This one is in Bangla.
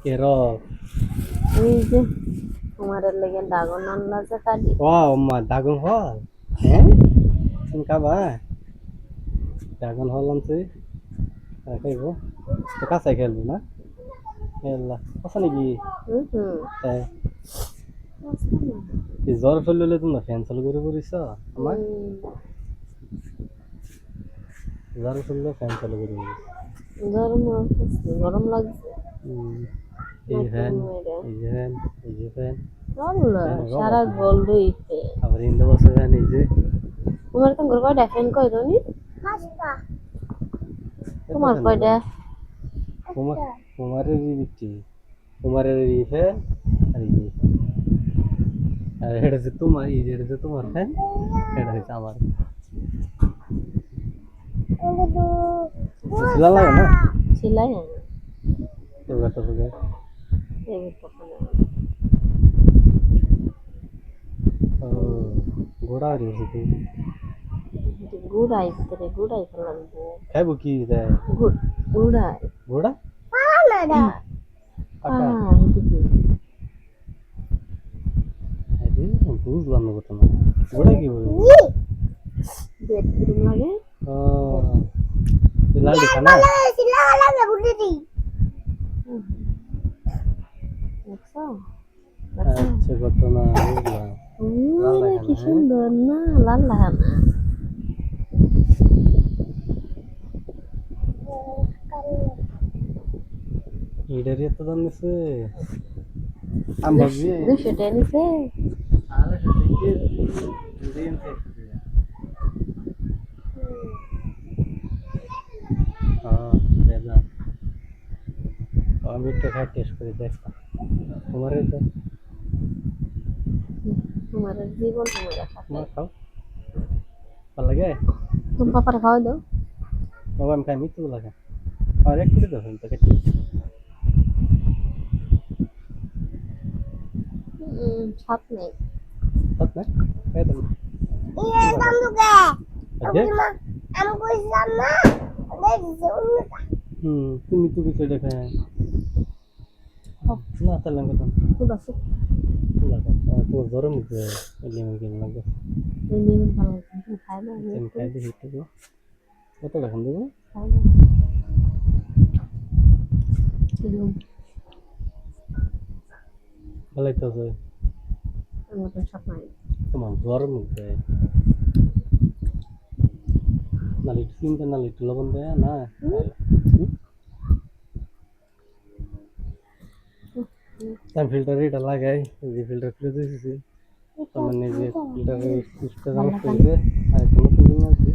কেরো এই যে তোমার লেগে দাগন আনলা যে কালি ও মা দাগুন হল হ্যাঁ তুমি খাবা দাগুন হল আনছি খাইব তো কাঁচাই খেলবো না খেললা কাঁচা নাকি হুম তাই এই জ্বর ফেললে তোমরা ফ্যান চালু করে পড়িস আমার জ্বর ফেললে ফ্যান চালু করে পড়িস গরম লাগছে গরম লাগছে এই ফ্যান মেরে এই যে ফ্যান এই যে ফ্যান আল্লাহ ফ্যান সারা গোল্ড হইছে আবার ইন্দো বসে ফ্যান এই যে তোমার তো ঘর কয়টা ফ্যান কয় তুমি তোমার কয়টা তোমার তোমারের বিটি তোমারের এই ফ্যান আর এই যে আর এটা হচ্ছে তোমার এই যে এটা হচ্ছে তোমার ফ্যান এটা হচ্ছে আমার ছিলা লাগে না ছিলাই এবার তো তোকে এই তখন ও ঘোড়া রয়েছে তুই গুড়াই ভিতরে গুড়াই ফেলাম খাইব কি দেয় গুড়াই ঘোড়া পাকা এদিকে আরে বুঝলাম না কথা না ঘোড়া কি বলবো বেড কিরম লাগে ও লাল দেখা না দেখছো আচ্ছা ঘটনা বুঝলাম লাল দেখা কি না সুন্দর না লাল লাগানা এটারই এত দাম নিছে আমি ভাবছি 200 টাকা নিছে আরে সেদিকে দিন হ্যাঁ দাদা আমি একটু খাই টেস্ট করে দেখ তোমার তো তোমার জীবন তোমার তোমার খাতে খাও ভালো লাগে তুমি পাপার খাওয়াই দাও বাবা আমি খাই মিথ্যে লাগে আর এক করে দাও তো কেটে সাত নেই সাত না খাই দাও তুমি তো কিছু দেখা না তাহলে কথা খুব লাগে তোমার গরম হচ্ছে লেমন কেমন লাগে এই নিয়ে ভালো তুমি খাই না আমি খাই দেখি একটু কত টাকা দেবো খাই না ভালোই তো আছে আমার তো সাত নাই তোমার গরম হচ্ছে নালে একটু চিনতে নালে একটু লবণ দেয় না আমি ফিল্টারে এটা লাগাই যে ফিল্টার খুলে দিয়েছি আমার নিজে ফিল্টারের সুইচটা জানা হয়েছে আর একটা নতুন জিনিস আছে